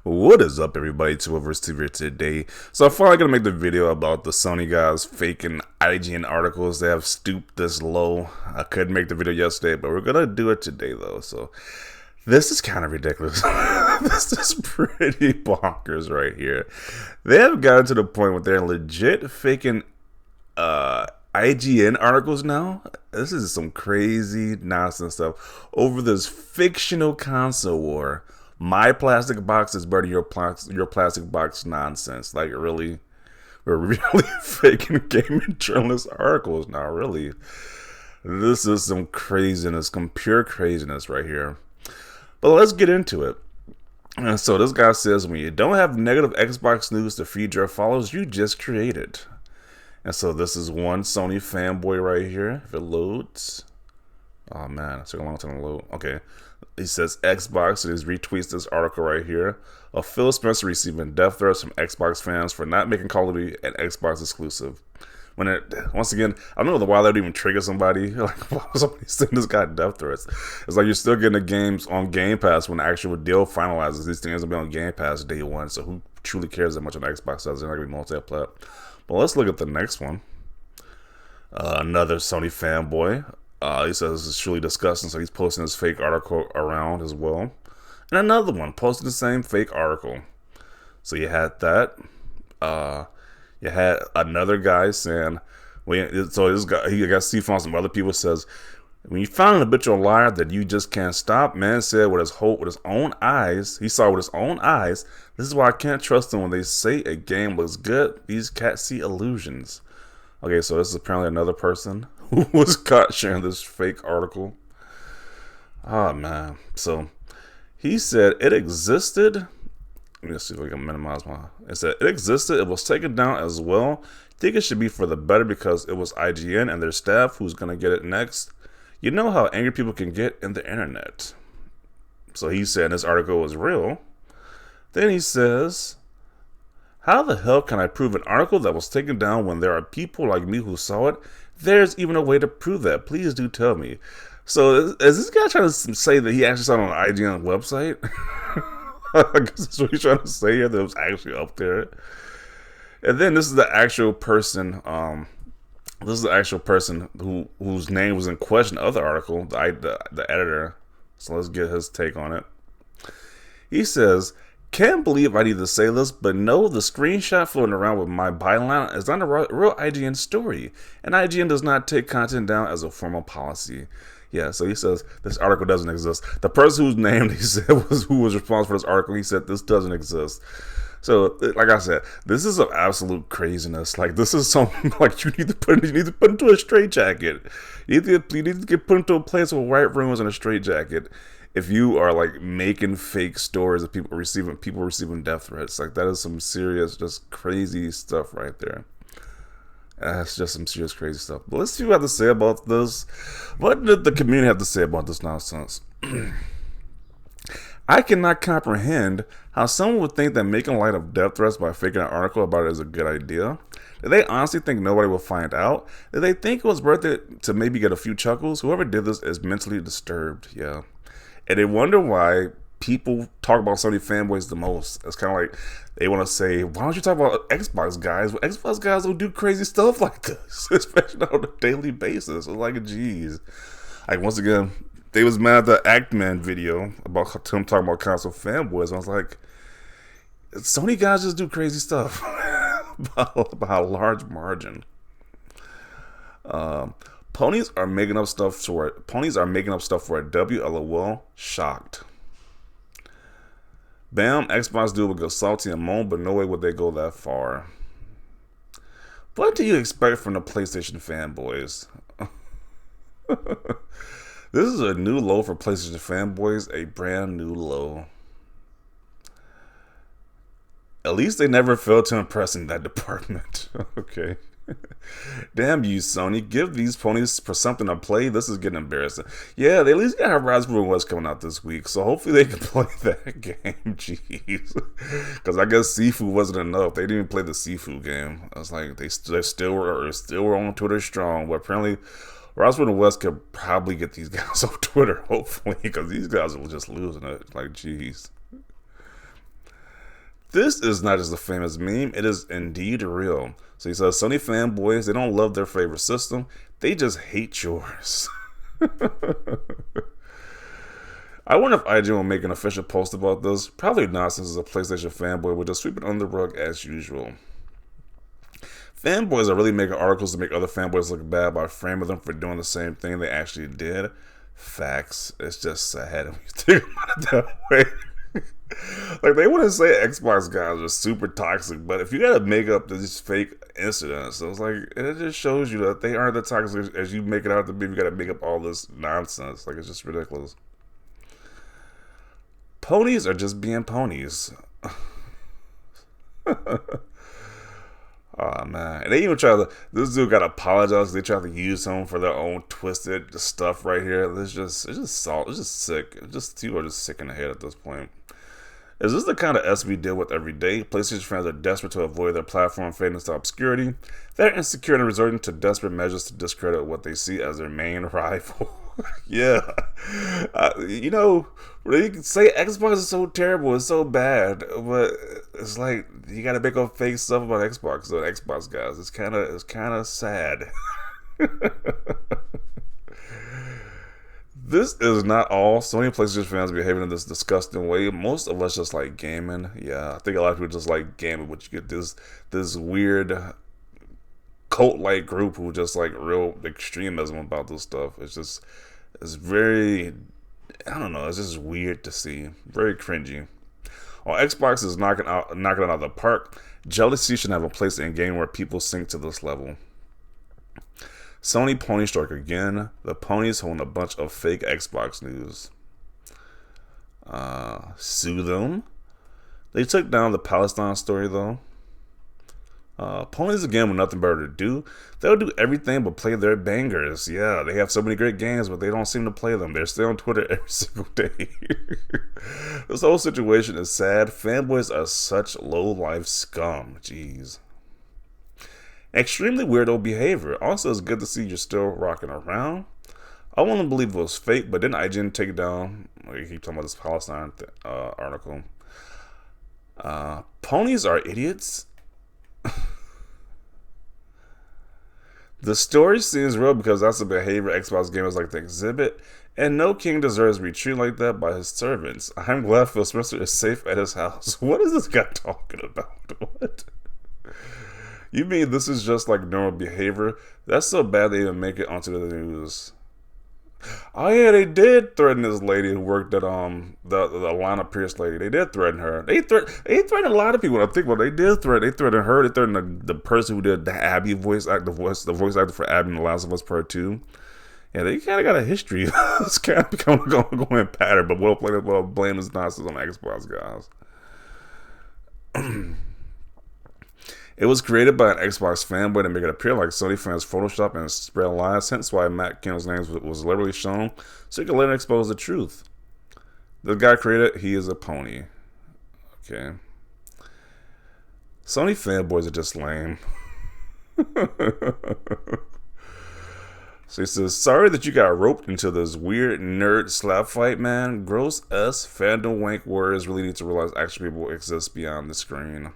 What is up, everybody? Two of us TV today. So I'm finally gonna make the video about the Sony guys faking IGN articles. They have stooped this low. I couldn't make the video yesterday, but we're gonna do it today though. So this is kind of ridiculous. This is pretty bonkers right here. They have gotten to the point where they're legit faking IGN articles now. This is some crazy nonsense stuff over this fictional console war. My plastic box is better than your plastic box nonsense. Like, really? We're really faking gaming journalist articles now, really. This is some craziness, some pure craziness right here. But let's get into it. And so this guy says, when you don't have negative Xbox news to feed your followers, you just create it. And so this is one Sony fanboy right here. If it loads. Oh man, it took a long time to load. Okay. He says Xbox, and he retweets this article right here of Phil Spencer receiving death threats from Xbox fans for not making Call of Duty an Xbox exclusive. When it, once again, I don't know why that would even trigger somebody. Like, why would somebody send this guy death threats? It's like you're still getting the games on Game Pass when the actual deal finalizes. These things will be on Game Pass day one, so who truly cares that much on Xbox? Does they're not going to be multi-plat. But let's look at the next one. Another Sony fanboy. He says this is truly disgusting, so he's posting his fake article around as well. And another one posted the same fake article. So you had that. You had another guy saying, so this guy, he got C from some other people, says, when you found an habitual liar that you just can't stop, man said with his own eyes, he saw with his own eyes, this is why I can't trust them when they say a game looks good. These cats see illusions. Okay, so this is apparently another person who was caught sharing this fake article. Oh man. So he said it existed. Let me see if I can minimize my. It said it existed. It was taken down as well. I think it should be for the better because it was IGN and their staff who's gonna get it next. You know how angry people can get in the internet. So he said this article was real. Then he says, how the hell can I prove an article that was taken down when there are people like me who saw it? There's even a way to prove that. Please do tell me. So is this guy trying to say that he actually saw it on an IGN website? I guess that's what he's trying to say here, that it was actually up there. And then this is the actual person. This is the actual person whose name was in question of the article, the editor. So let's get his take on it. He says, can't believe I need to say this, but no, the screenshot floating around with my byline is not a real IGN story, and IGN does not take content down as a formal policy. Yeah, so he says this article doesn't exist. The person whose name he said who was responsible for this article, he said this doesn't exist. So, like I said, this is an absolute craziness. Like, this is something like you need to put into a straitjacket. You need to get put into a place with white rooms and a straitjacket. If you are like making fake stories of people receiving death threats, like that is some serious, just crazy stuff right there. That's just some serious crazy stuff. But let's see what I have to say about this. What did the community have to say about this nonsense? I cannot comprehend how someone would think that making light of death threats by faking an article about it is a good idea. Did they honestly think nobody will find out? Did they think it was worth it to maybe get a few chuckles? Whoever did this is mentally disturbed. Yeah. And they wonder why people talk about Sony fanboys the most. It's kind of like they want to say, why don't you talk about Xbox guys? Well, Xbox guys don't do crazy stuff like this, especially on a daily basis. It's like, geez. Like, once again, they was mad at the Act-Man video about him talking about console fanboys. I was like, Sony guys just do crazy stuff by a large margin. Ponies are making up stuff for a W. LOL. Shocked. Bam, Xbox dude would go salty and moan, but no way would they go that far. What do you expect from the PlayStation fanboys? This is a new low for PlayStation fanboys, a brand new low. At least they never failed to impress in that department. Okay. Damn you, Sony. Give these ponies for something to play. This is getting embarrassing. Yeah, they at least got Horizon Forbidden West coming out this week, so hopefully they can play that game. Jeez. Because I guess Sifu wasn't enough. They didn't even play the Sifu game. I was like, they still were on Twitter strong, but apparently Horizon Forbidden West could probably get these guys on Twitter, hopefully, because these guys are just losing it. Like, jeez. This is not just a famous meme, it is indeed real. So he says, Sony fanboys, they don't love their favorite system, they just hate yours. I wonder if IGN will make an official post about this. Probably not, since it's a PlayStation fanboy will just sweep it under the rug as usual. Fanboys are really making articles to make other fanboys look bad by framing them for doing the same thing they actually did. Facts. It's just sad when you think about it that way. Like, they wouldn't say Xbox guys are super toxic, but if you gotta make up these fake incidents, it's like, it just shows you that they aren't that toxic as you make it out to be. You gotta make up all this nonsense. Like, it's just ridiculous. Ponies are just being ponies. Oh man, and they even try to. This dude got to apologize. They try to use him for their own twisted stuff right here. It's just salt. It's just sick. People are just sick in the head at this point. Is this the kind of S we deal with every day? PlayStation fans are desperate to avoid their platform fading into obscurity. They're insecure and resorting to desperate measures to discredit what they see as their main rival. Yeah, you know, they can say Xbox is so terrible, it's so bad, but it's like you gotta make up fake stuff about Xbox. So Xbox guys, it's kind of sad. This is not all Sony PlayStation fans behaving in this disgusting way. Most of us just like gaming. Yeah, I think a lot of people just like gaming, but you get this weird cult-like group who just like real extremism about this stuff. It's very, I don't know, it's just weird to see. Very cringy. While Xbox is knocking it out of the park, jealousy should have a place in game where people sink to this level. Sony pony strike again. The ponies holding a bunch of fake Xbox news. Sue them. They took down the Palestine story though. Ponies again with nothing better to do. They'll do everything but play their bangers. Yeah, they have so many great games, but they don't seem to play them. They're still on Twitter every single day. This whole situation is sad. Fanboys are such low-life scum. Jeez. Extremely weirdo behavior. Also, it's good to see you're still rocking around. I want to believe it was fake, but didn't IGN take it down? We keep talking about this Palestine article. Ponies are idiots. The story seems real because that's the behavior Xbox gamers like to exhibit, and no king deserves to be treated like that by his servants. I'm glad Phil Spencer is safe at his house. What is this guy talking about? What? You mean this is just like normal behavior? That's so bad they even make it onto the news. Oh yeah, they did threaten this lady who worked at the Lana Pierce lady. They did threaten her. They threatened a lot of people. I think what they did threaten. They threatened her. They threatened the person who did the Abby voice actor, the voice actor for Abby in The Last of Us Part 2. Yeah, they kind of got a history. It's kind of become a going pattern. But we'll blame this nonsense on Xbox guys. It was created by an Xbox fanboy to make it appear like Sony fans Photoshop and spread lies, hence why Matt Kim's name was literally shown, so you can let him expose the truth. The guy created, he is a pony. Okay. Sony fanboys are just lame. So he says, sorry that you got roped into this weird nerd slap fight, man. Gross S fandom wank words really need to realize actual people exist beyond the screen.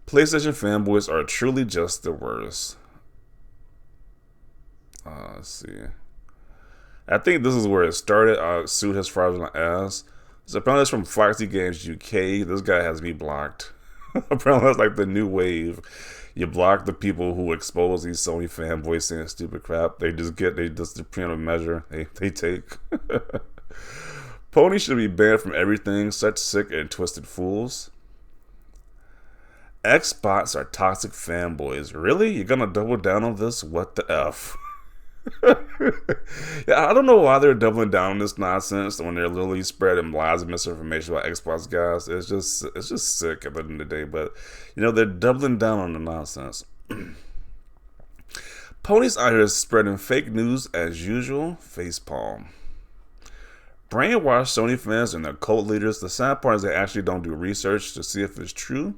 PlayStation fanboys are truly just the worst. Let's see. I think this is where it started. Sued his fraudulent ass. So apparently it's from Foxy Games UK. This guy has me blocked. Apparently that's like the new wave. You block the people who expose these Sony fanboys saying stupid crap. They just the preemptive measure they take. Pony should be banned from everything. Such sick and twisted fools. Xbots are toxic fanboys. Really? You're gonna double down on this? What the F? Yeah, I don't know why they're doubling down on this nonsense when they're literally spreading lies and misinformation about Xbox guys. It's just sick at the end of the day. But you know, they're doubling down on the nonsense. Ponies out here spreading fake news as usual. Facepalm. Brainwash Sony fans and their cult leaders. The sad part is they actually don't do research to see if it's true.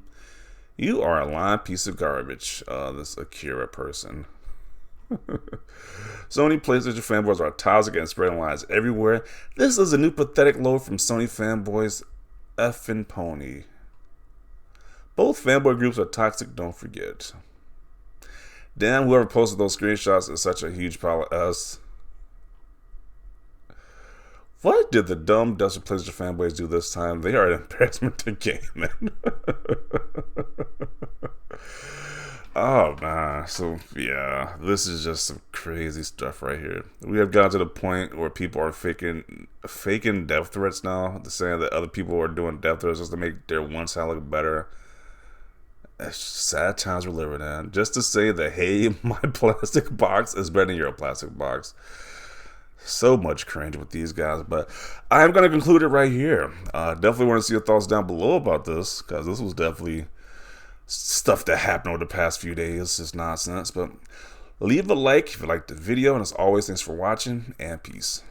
You are a lying piece of garbage, this Akira person. Sony PlayStation fanboys are toxic and spreading lies everywhere. This is a new pathetic load from Sony fanboys. Effing pony. Both fanboy groups are toxic, don't forget. Damn, whoever posted those screenshots is such a huge pile of us. What did the dumb Desert Pleasure fanboys do this time? They are an embarrassment to gaming. Oh man, so yeah, this is just some crazy stuff right here. We have gotten to the point where people are faking death threats now, saying that other people are doing death threats just to make their one sound look better. It's sad times we're living in. Just to say that, hey, my plastic box is better than your plastic box. So much cringe with these guys, but I'm gonna conclude it right here. Definitely want to see your thoughts down below about this, because this was definitely stuff that happened over the past few days. It's nonsense, but leave a like if you liked the video, and as always, thanks for watching, and peace.